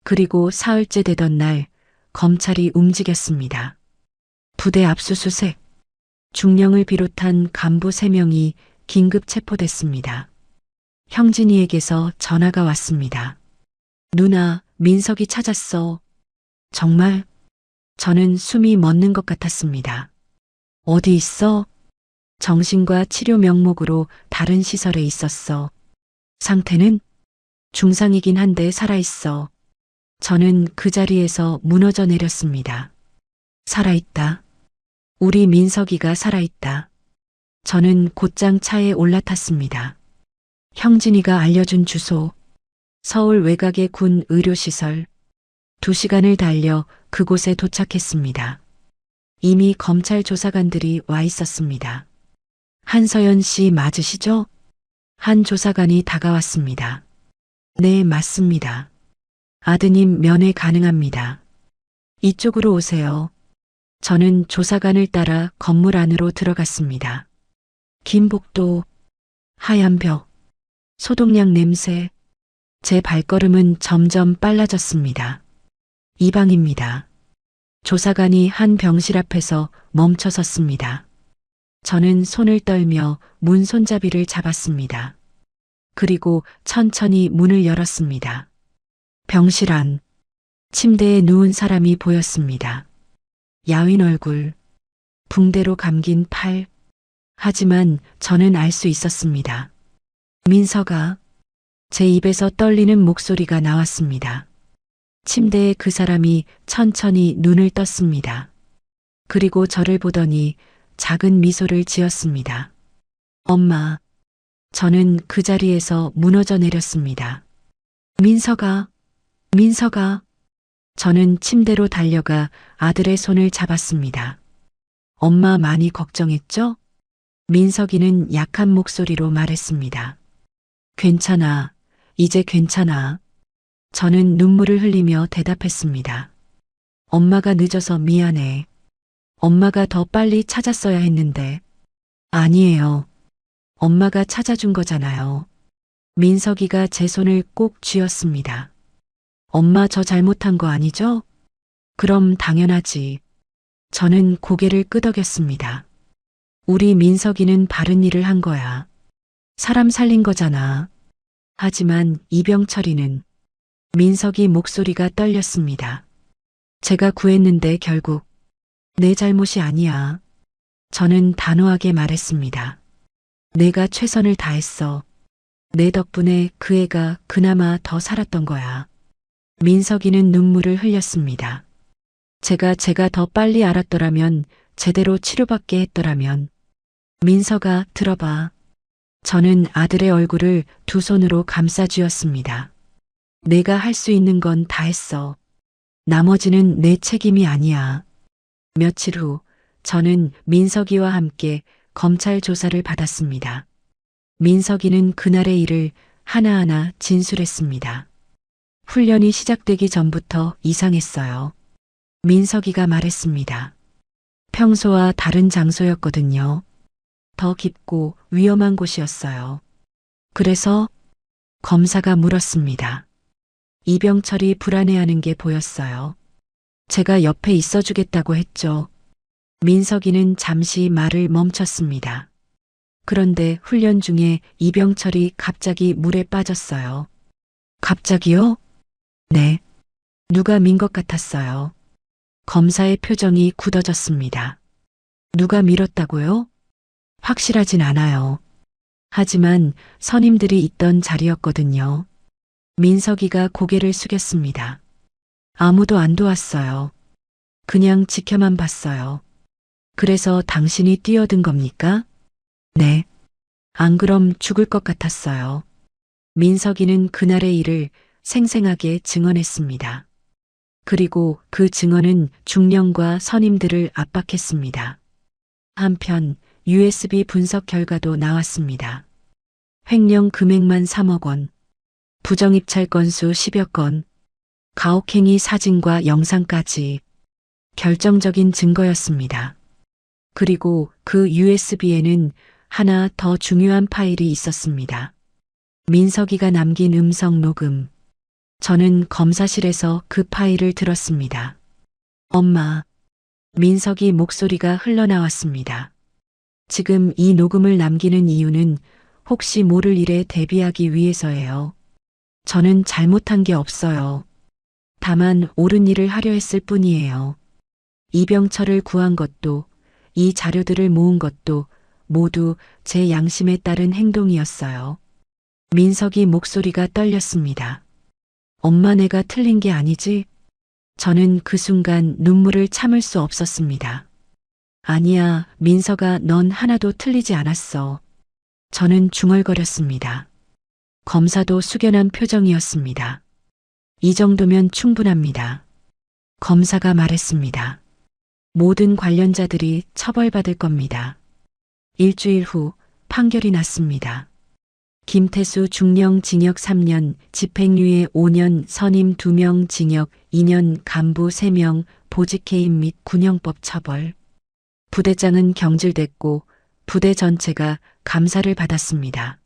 그리고 사흘째 되던 날 검찰이 움직였습니다. 부대 압수수색. 중령을 비롯한 간부 3명이 긴급 체포됐습니다. 형진이에게서 전화가 왔습니다. 누나, 민석이 찾았어. 정말? 저는 숨이 멎는 것 같았습니다. 어디 있어? 정신과 치료 명목으로 다른 시설에 있었어. 상태는? 중상이긴 한데 살아있어. 저는 그 자리에서 무너져 내렸습니다. 살아있다. 우리 민석이가 살아있다. 저는 곧장 차에 올라탔습니다. 형진이가 알려준 주소. 서울 외곽의 군 의료시설. 2시간을 달려 그곳에 도착했습니다. 이미 검찰 조사관들이 와 있었습니다. 한서연 씨 맞으시죠? 한 조사관이 다가왔습니다. 네, 맞습니다. 아드님 면회 가능합니다. 이쪽으로 오세요. 저는 조사관을 따라 건물 안으로 들어갔습니다. 긴 복도, 하얀 벽, 소독약 냄새, 제 발걸음은 점점 빨라졌습니다. 이 방입니다. 조사관이 한 병실 앞에서 멈춰 섰습니다. 저는 손을 떨며 문 손잡이를 잡았습니다. 그리고 천천히 문을 열었습니다. 병실 안, 침대에 누운 사람이 보였습니다. 야윈 얼굴, 붕대로 감긴 팔. 하지만 저는 알 수 있었습니다. 민서가. 제 입에서 떨리는 목소리가 나왔습니다. 침대에 그 사람이 천천히 눈을 떴습니다. 그리고 저를 보더니 작은 미소를 지었습니다. 엄마. 저는 그 자리에서 무너져 내렸습니다. 민서가. 저는 침대로 달려가 아들의 손을 잡았습니다. 엄마 많이 걱정했죠? 민석이는 약한 목소리로 말했습니다. 괜찮아. 이제 괜찮아. 저는 눈물을 흘리며 대답했습니다. 엄마가 늦어서 미안해. 엄마가 더 빨리 찾았어야 했는데. 아니에요. 엄마가 찾아준 거잖아요. 민석이가 제 손을 꼭 쥐었습니다. 엄마 저 잘못한 거 아니죠? 그럼 당연하지. 저는 고개를 끄덕였습니다. 우리 민석이는 바른 일을 한 거야. 사람 살린 거잖아. 하지만 이병철이는. 민석이 목소리가 떨렸습니다. 제가 구했는데 결국 내 잘못이 아니야. 저는 단호하게 말했습니다. 내가 최선을 다했어. 내 덕분에 그 애가 그나마 더 살았던 거야. 민석이는 눈물을 흘렸습니다. 제가 더 빨리 알았더라면, 제대로 치료받게 했더라면. 민서가 들어봐. 저는 아들의 얼굴을 두 손으로 감싸 쥐었습니다. 내가 할 수 있는 건 다 했어. 나머지는 내 책임이 아니야. 며칠 후 저는 민석이와 함께 검찰 조사를 받았습니다. 민석이는 그날의 일을 하나하나 진술했습니다. 훈련이 시작되기 전부터 이상했어요. 민석이가 말했습니다. 평소와 다른 장소였거든요. 더 깊고 위험한 곳이었어요. 그래서 검사가 물었습니다. 이병철이 불안해하는 게 보였어요. 제가 옆에 있어주겠다고 했죠. 민석이는 잠시 말을 멈췄습니다. 그런데 훈련 중에 이병철이 갑자기 물에 빠졌어요. 갑자기요? 네. 누가 민 것 같았어요. 검사의 표정이 굳어졌습니다. 누가 밀었다고요? 확실하진 않아요. 하지만 선임들이 있던 자리였거든요. 민석이가 고개를 숙였습니다. 아무도 안 도왔어요. 그냥 지켜만 봤어요. 그래서 당신이 뛰어든 겁니까? 네. 안 그럼 죽을 것 같았어요. 민석이는 그날의 일을 생생하게 증언했습니다. 그리고 그 증언은 중령과 선임들을 압박했습니다. 한편 USB 분석 결과도 나왔습니다. 횡령 금액만 3억 원, 부정입찰 건수 10여 건, 가혹행위 사진과 영상까지 결정적인 증거였습니다. 그리고 그 USB에는 하나 더 중요한 파일이 있었습니다. 민석이가 남긴 음성 녹음. 저는 검사실에서 그 파일을 들었습니다. 엄마. 민석이 목소리가 흘러나왔습니다. 지금 이 녹음을 남기는 이유는 혹시 모를 일에 대비하기 위해서예요. 저는 잘못한 게 없어요. 다만 옳은 일을 하려 했을 뿐이에요. 이병철을 구한 것도, 이 자료들을 모은 것도 모두 제 양심에 따른 행동이었어요. 민석이 목소리가 떨렸습니다. 엄마 내가 틀린 게 아니지? 저는 그 순간 눈물을 참을 수 없었습니다. 아니야, 민서가 넌 하나도 틀리지 않았어. 저는 중얼거렸습니다. 검사도 숙연한 표정이었습니다. 이 정도면 충분합니다. 검사가 말했습니다. 모든 관련자들이 처벌받을 겁니다. 일주일 후 판결이 났습니다. 김태수 중령 징역 3년, 집행유예 5년, 선임 2명 징역 2년, 간부 3명 보직해임 및 군형법 처벌. 부대장은 경질됐고 부대 전체가 감사를 받았습니다.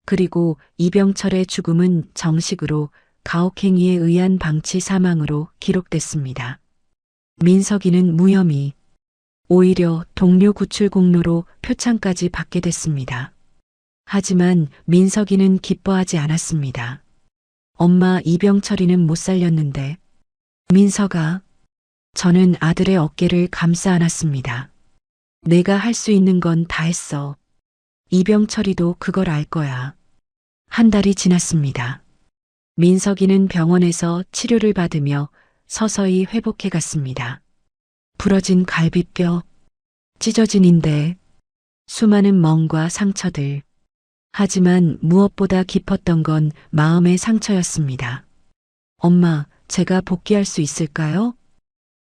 그리고 이병철의 죽음은 정식으로 가혹행위에 의한 방치 사망으로 기록됐습니다. 민석이는 무혐의, 오히려 동료 구출 공로로 표창까지 받게 됐습니다. 하지만 민석이는 기뻐하지 않았습니다. 엄마 이병철이는 못 살렸는데. 민석아, 저는 아들의 어깨를 감싸 안았습니다. 내가 할 수 있는 건 다 했어. 이병철이도 그걸 알 거야. 한 달이 지났습니다. 민석이는 병원에서 치료를 받으며 서서히 회복해 갔습니다. 부러진 갈비뼈, 찢어진 인대, 수많은 멍과 상처들. 하지만 무엇보다 깊었던 건 마음의 상처였습니다. 엄마, 제가 복귀할 수 있을까요?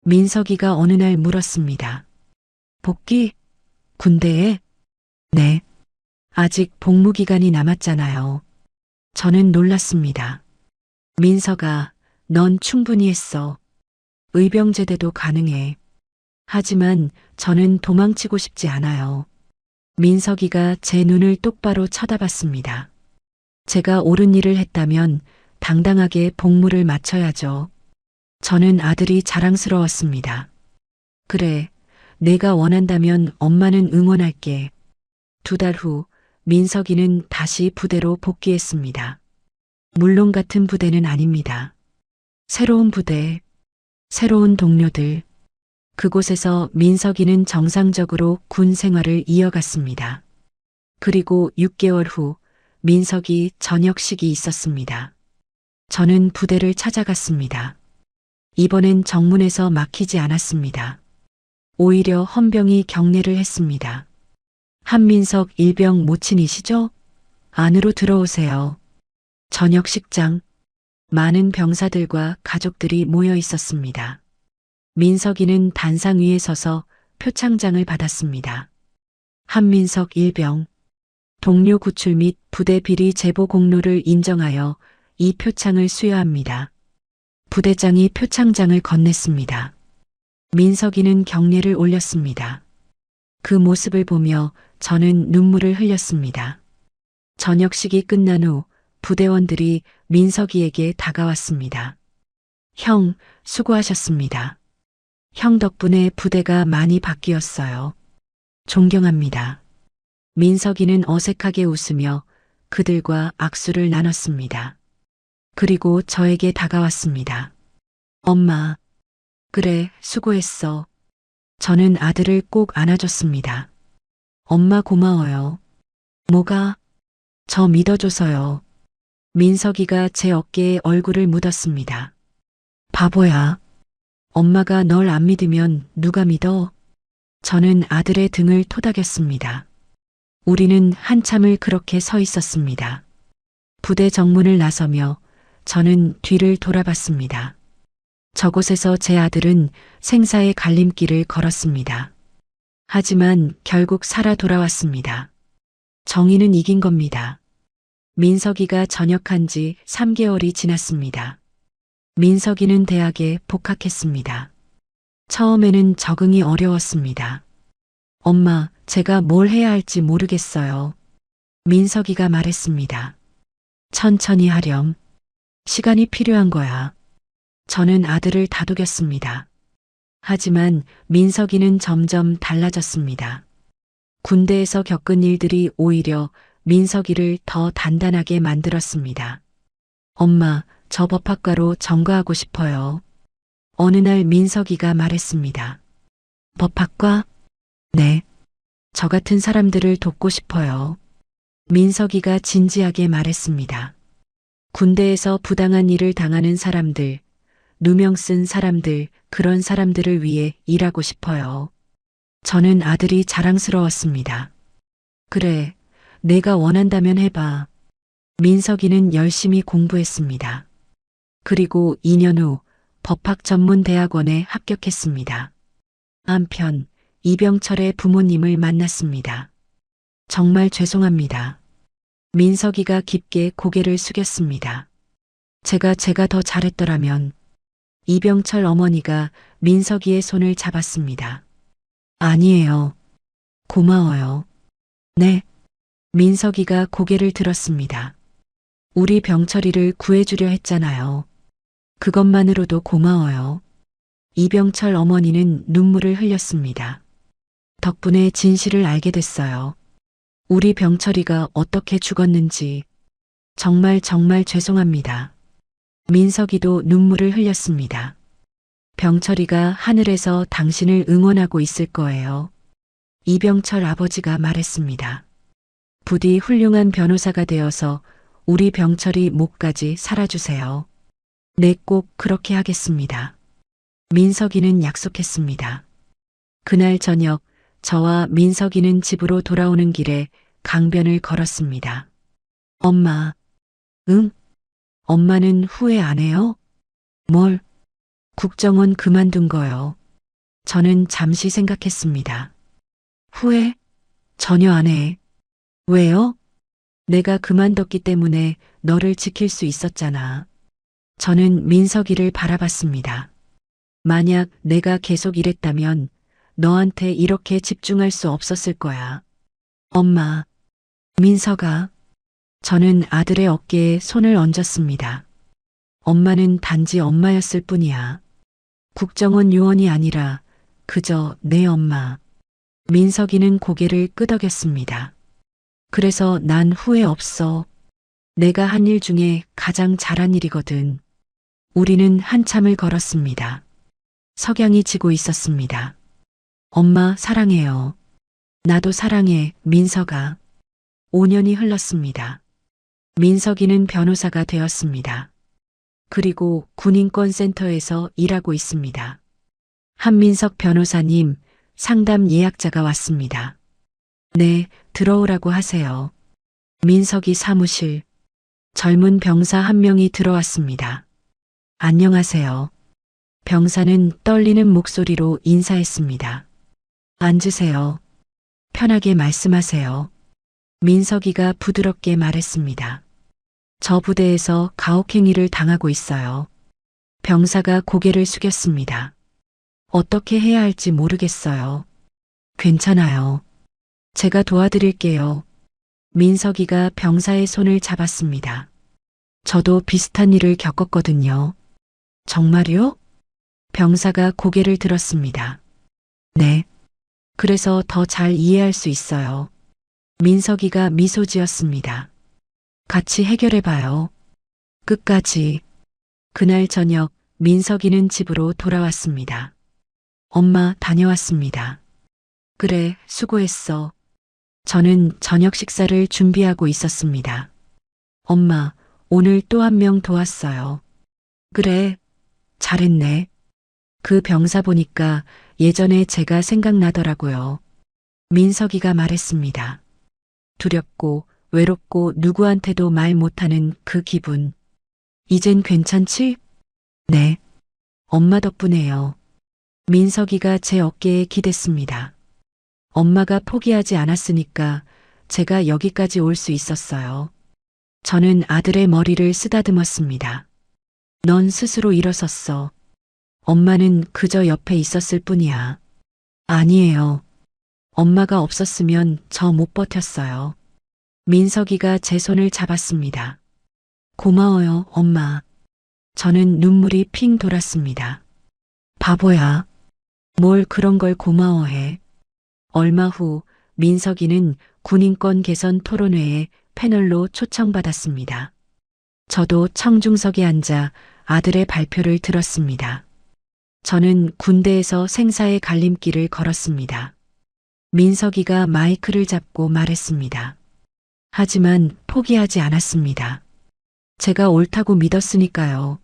민석이가 어느 날 물었습니다. 복귀? 군대에? 네. 아직 복무 기간이 남았잖아요. 저는 놀랐습니다. 민석아, 넌 충분히 했어. 의병제대도 가능해. 하지만 저는 도망치고 싶지 않아요. 민석이가 제 눈을 똑바로 쳐다봤습니다. 제가 옳은 일을 했다면 당당하게 복무를 마쳐야죠. 저는 아들이 자랑스러웠습니다. 그래, 내가 원한다면 엄마는 응원할게. 2달 후 민석이는 다시 부대로 복귀했습니다. 물론 같은 부대는 아닙니다. 새로운 부대, 새로운 동료들. 그곳에서 민석이는 정상적으로 군 생활을 이어갔습니다. 그리고 6개월 후 민석이 전역식이 있었습니다. 저는 부대를 찾아갔습니다. 이번엔 정문에서 막히지 않았습니다. 오히려 헌병이 경례를 했습니다. 한민석 일병 모친이시죠? 안으로 들어오세요. 저녁식장. 많은 병사들과 가족들이 모여 있었습니다. 민석이는 단상 위에 서서 표창장을 받았습니다. 한민석 일병. 동료 구출 및 부대 비리 제보 공로를 인정하여 이 표창을 수여합니다. 부대장이 표창장을 건넸습니다. 민석이는 경례를 올렸습니다. 그 모습을 보며 저는 눈물을 흘렸습니다. 저녁식이 끝난 후 부대원들이 민석이에게 다가왔습니다. 형, 수고하셨습니다. 형 덕분에 부대가 많이 바뀌었어요. 존경합니다. 민석이는 어색하게 웃으며 그들과 악수를 나눴습니다. 그리고 저에게 다가왔습니다. 엄마. 그래, 수고했어. 저는 아들을 꼭 안아줬습니다. 엄마 고마워요. 뭐가? 저 믿어줘서요. 민석이가 제 어깨에 얼굴을 묻었습니다. 바보야. 엄마가 널 안 믿으면 누가 믿어? 저는 아들의 등을 토닥였습니다. 우리는 한참을 그렇게 서 있었습니다. 부대 정문을 나서며 저는 뒤를 돌아봤습니다. 저곳에서 제 아들은 생사의 갈림길을 걸었습니다. 하지만 결국 살아 돌아왔습니다. 정의는 이긴 겁니다. 민석이가 전역한 지 3개월이 지났습니다. 민석이는 대학에 복학했습니다. 처음에는 적응이 어려웠습니다. 엄마, 제가 뭘 해야 할지 모르겠어요. 민석이가 말했습니다. 천천히 하렴. 시간이 필요한 거야. 저는 아들을 다독였습니다. 하지만 민석이는 점점 달라졌습니다. 군대에서 겪은 일들이 오히려 민석이를 더 단단하게 만들었습니다. 엄마, 저 법학과로 전과하고 싶어요. 어느 날 민석이가 말했습니다. 법학과? 네. 저 같은 사람들을 돕고 싶어요. 민석이가 진지하게 말했습니다. 군대에서 부당한 일을 당하는 사람들, 누명 쓴 사람들, 그런 사람들을 위해 일하고 싶어요. 저는 아들이 자랑스러웠습니다. 그래, 내가 원한다면 해봐. 민석이는 열심히 공부했습니다. 그리고 2년 후 법학전문대학원에 합격했습니다. 한편 이병철의 부모님을 만났습니다. 정말 죄송합니다. 민석이가 깊게 고개를 숙였습니다. 제가 더 잘했더라면. 이병철 어머니가 민석이의 손을 잡았습니다. 아니에요. 고마워요. 네. 민석이가 고개를 들었습니다. 우리 병철이를 구해주려 했잖아요. 그것만으로도 고마워요. 이병철 어머니는 눈물을 흘렸습니다. 덕분에 진실을 알게 됐어요. 우리 병철이가 어떻게 죽었는지 정말 죄송합니다. 민석이도 눈물을 흘렸습니다. 병철이가 하늘에서 당신을 응원하고 있을 거예요. 이병철 아버지가 말했습니다. 부디 훌륭한 변호사가 되어서 우리 병철이 목까지 살아주세요. 네, 꼭 그렇게 하겠습니다. 민석이는 약속했습니다. 그날 저녁 저와 민석이는 집으로 돌아오는 길에 강변을 걸었습니다. 엄마. 응? 엄마는 후회 안 해요? 뭘? 국정원 그만둔 거요. 저는 잠시 생각했습니다. 후회? 전혀 안 해. 왜요? 내가 그만뒀기 때문에 너를 지킬 수 있었잖아. 저는 민석이를 바라봤습니다. 만약 내가 계속 일했다면 너한테 이렇게 집중할 수 없었을 거야. 엄마. 민석아. 저는 아들의 어깨에 손을 얹었습니다. 엄마는 단지 엄마였을 뿐이야. 국정원 요원이 아니라 그저 내 엄마. 민석이는 고개를 끄덕였습니다. 그래서 난 후회 없어. 내가 한 일 중에 가장 잘한 일이거든. 우리는 한참을 걸었습니다. 석양이 지고 있었습니다. 엄마 사랑해요. 나도 사랑해, 민석아. 5년이 흘렀습니다. 민석이는 변호사가 되었습니다. 그리고 군인권센터에서 일하고 있습니다. 한민석 변호사님, 상담 예약자가 왔습니다. 네, 들어오라고 하세요. 민석이 사무실. 젊은 병사 한 명이 들어왔습니다. 안녕하세요. 병사는 떨리는 목소리로 인사했습니다. 앉으세요. 편하게 말씀하세요. 민석이가 부드럽게 말했습니다. 저 부대에서 가혹행위를 당하고 있어요. 병사가 고개를 숙였습니다. 어떻게 해야 할지 모르겠어요. 괜찮아요. 제가 도와드릴게요. 민석이가 병사의 손을 잡았습니다. 저도 비슷한 일을 겪었거든요. 정말요? 병사가 고개를 들었습니다. 네. 그래서 더 잘 이해할 수 있어요. 민석이가 미소 지었습니다. 같이 해결해봐요. 끝까지. 그날 저녁 민석이는 집으로 돌아왔습니다. 엄마 다녀왔습니다. 그래, 수고했어. 저는 저녁 식사를 준비하고 있었습니다. 엄마, 오늘 또 한 명 도왔어요. 그래, 잘했네. 그 병사 보니까 예전에 제가 생각나더라고요. 민석이가 말했습니다. 두렵고 외롭고 누구한테도 말 못하는 그 기분. 이젠 괜찮지? 네. 엄마 덕분에요. 민석이가 제 어깨에 기댔습니다. 엄마가 포기하지 않았으니까 제가 여기까지 올 수 있었어요. 저는 아들의 머리를 쓰다듬었습니다. 넌 스스로 일어섰어. 엄마는 그저 옆에 있었을 뿐이야. 아니에요. 엄마가 없었으면 저 못 버텼어요. 민석이가 제 손을 잡았습니다. 고마워요, 엄마. 저는 눈물이 핑 돌았습니다. 바보야. 뭘 그런 걸 고마워해. 얼마 후 민석이는 군인권 개선 토론회에 패널로 초청받았습니다. 저도 청중석에 앉아 아들의 발표를 들었습니다. 저는 군대에서 생사의 갈림길을 걸었습니다. 민석이가 마이크를 잡고 말했습니다. 하지만 포기하지 않았습니다. 제가 옳다고 믿었으니까요.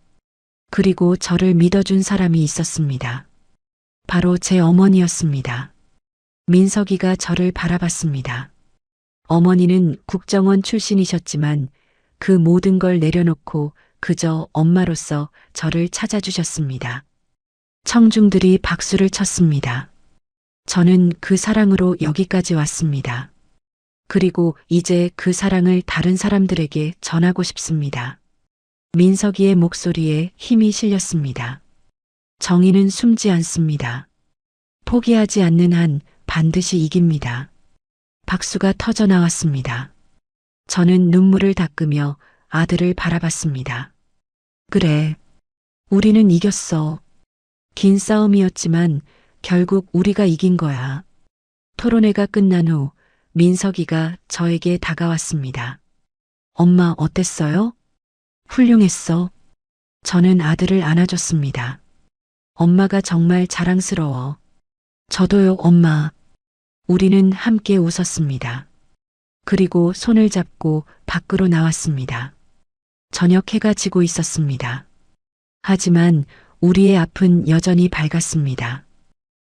그리고 저를 믿어준 사람이 있었습니다. 바로 제 어머니였습니다. 민석이가 저를 바라봤습니다. 어머니는 국정원 출신이셨지만 그 모든 걸 내려놓고 그저 엄마로서 저를 찾아주셨습니다. 청중들이 박수를 쳤습니다. 저는 그 사랑으로 여기까지 왔습니다. 그리고 이제 그 사랑을 다른 사람들에게 전하고 싶습니다. 민석이의 목소리에 힘이 실렸습니다. 정의는 숨지 않습니다. 포기하지 않는 한 반드시 이깁니다. 박수가 터져 나왔습니다. 저는 눈물을 닦으며 아들을 바라봤습니다. 그래, 우리는 이겼어. 긴 싸움이었지만 결국 우리가 이긴 거야. 토론회가 끝난 후 민석이가 저에게 다가왔습니다. 엄마 어땠어요? 훌륭했어. 저는 아들을 안아줬습니다. 엄마가 정말 자랑스러워. 저도요, 엄마. 우리는 함께 웃었습니다. 그리고 손을 잡고 밖으로 나왔습니다. 저녁 해가 지고 있었습니다. 하지만 우리의 앞은 여전히 밝았습니다.